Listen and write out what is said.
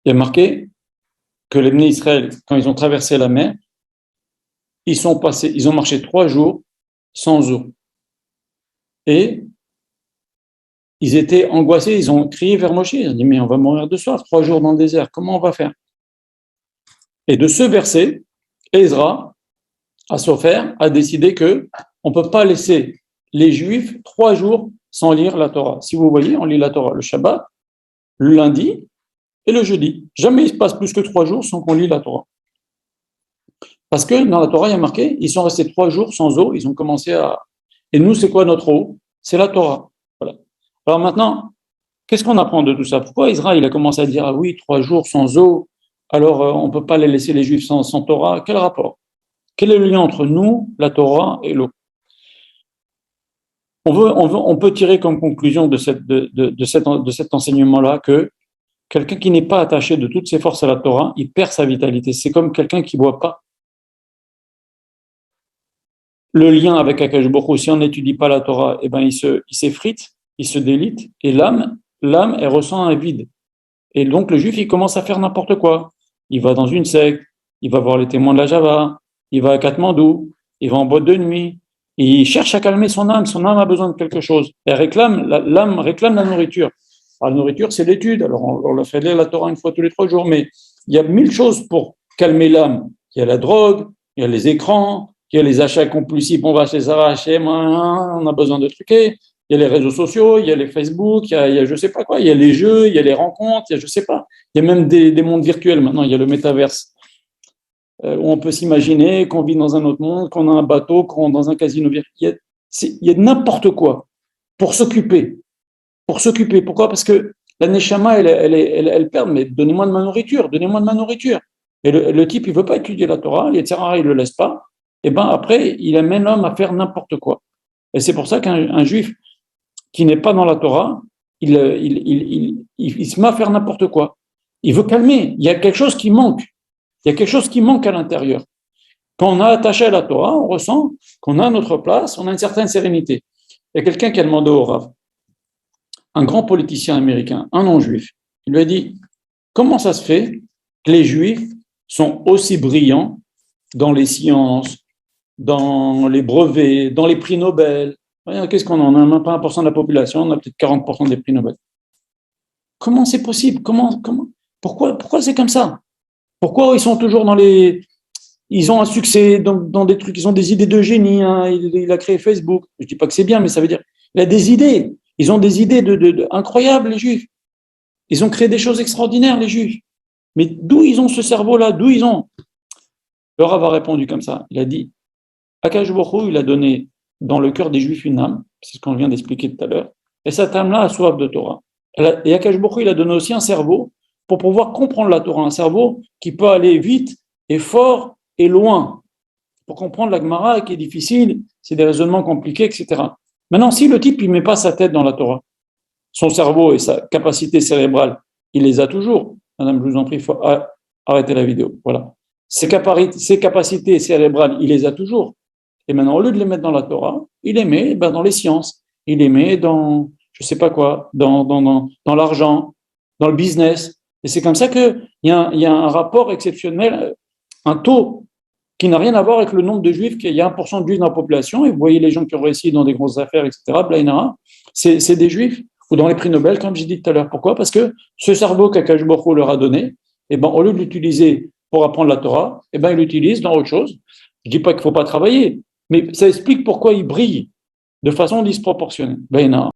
Il y a marqué que les Bnei Israël, quand ils ont traversé la mer, ils ont marché 3 jours sans eau. Et ils étaient angoissés, ils ont crié vers Moshe, ils ont dit, mais on va mourir de soif, 3 jours dans le désert, comment on va faire? Et de ce verset, Ezra, à Sofer, a décidé que on ne peut pas laisser les Juifs 3 jours sans lire la Torah. Si vous voyez, on lit la Torah le Shabbat, le lundi et le jeudi. Jamais il se passe plus que 3 jours sans qu'on lit la Torah. Parce que dans la Torah, il y a marqué, ils sont restés 3 jours sans eau, ils ont commencé à... Et nous, c'est quoi notre eau? C'est la Torah. Voilà. Alors maintenant, qu'est-ce qu'on apprend de tout ça? Pourquoi Israël a commencé à dire, ah oui, 3 jours sans eau, alors on ne peut pas les laisser les Juifs sans Torah? Quel rapport? Quel est le lien entre nous, la Torah et l'eau? On peut tirer comme conclusion de cet enseignement-là que quelqu'un qui n'est pas attaché de toutes ses forces à la Torah, il perd sa vitalité. C'est comme quelqu'un qui ne boit pas. Le lien avec Akash Baruch Hu, si on n'étudie pas la Torah, eh ben il s'effrite, il se délite, et l'âme, elle ressent un vide. Et donc le juif, il commence à faire n'importe quoi. Il va dans une secte, il va voir les témoins de la Java, il va à Katmandou, il va en boîte de nuit, et il cherche à calmer son âme a besoin de quelque chose. L'âme réclame la nourriture. Alors, la nourriture, c'est l'étude, alors on leur fait lire la Torah une fois tous les 3 jours, mais il y a 1000 choses pour calmer l'âme. Il y a la drogue, il y a les écrans, il y a les achats compulsifs, on va acheter ça, va acheter, on a besoin de truquer. Il y a les réseaux sociaux, il y a les Facebook, il y a je sais pas quoi, il y a les jeux, il y a les rencontres, il y a je sais pas. Il y a même des mondes virtuels maintenant, il y a le métaverse, où on peut s'imaginer qu'on vit dans un autre monde, qu'on a un bateau, qu'on est dans un casino virtuel. Il y a n'importe quoi pour s'occuper. Pourquoi? Parce que la neshama, elle perd, mais donnez-moi de ma nourriture. Et le type, il veut pas étudier la Torah, il le laisse pas. Et ben après, il amène l'homme à faire n'importe quoi. Et c'est pour ça qu'un juif qui n'est pas dans la Torah, il se met à faire n'importe quoi. Il veut calmer. Il y a quelque chose qui manque. Il y a quelque chose qui manque à l'intérieur. Quand on est attaché à la Torah, on ressent qu'on a notre place, on a une certaine sérénité. Il y a quelqu'un qui a demandé au Rav, un grand politicien américain, un non-juif, il lui a dit, comment ça se fait que les juifs sont aussi brillants dans les sciences, dans les brevets, dans les prix Nobel? Qu'est-ce qu'on en a? Même pas 1% de la population, on a peut-être 40% des prix Nobel. Comment c'est possible? Pourquoi c'est comme ça? Pourquoi ils sont toujours ils ont un succès dans des trucs, ils ont des idées de génie, hein. Il a créé Facebook. Je dis pas que c'est bien, mais ça veut dire il a des idées. Ils ont des idées incroyables, les Juifs. Ils ont créé des choses extraordinaires, les Juifs. Mais d'où ils ont ce cerveau-là? D'où ils ont? Le Rav a répondu comme ça. Il a dit, Akash Baruch Hu, il a donné dans le cœur des Juifs une âme, c'est ce qu'on vient d'expliquer tout à l'heure, et cette âme-là a soif de Torah. Et Akash Baruch Hu, il a donné aussi un cerveau pour pouvoir comprendre la Torah, un cerveau qui peut aller vite et fort et loin. Pour comprendre la Gemara qui est difficile, c'est des raisonnements compliqués, etc. Maintenant, si le type, il ne met pas sa tête dans la Torah, son cerveau et sa capacité cérébrale, il les a toujours. Madame, je vous en prie, il faut arrêter la vidéo. Voilà. Ses capacités cérébrales, il les a toujours. Et maintenant, au lieu de les mettre dans la Torah, il les met dans les sciences. Il les met dans, je ne sais pas quoi, dans l'argent, dans le business. Et c'est comme ça qu'il y a un rapport exceptionnel, un taux qui n'a rien à voir avec le nombre de juifs, qu'il y a 1% de juifs dans la population, et vous voyez les gens qui ont réussi dans des grosses affaires, etc., blainara, c'est des juifs, ou dans les prix Nobel, comme j'ai dit tout à l'heure. Pourquoi? Parce que ce cerveau qu'Akash Baruch Hu leur a donné, au lieu de l'utiliser pour apprendre la Torah, il l'utilise dans autre chose. Je ne dis pas qu'il ne faut pas travailler, mais ça explique pourquoi ils brillent de façon disproportionnée. Blainara.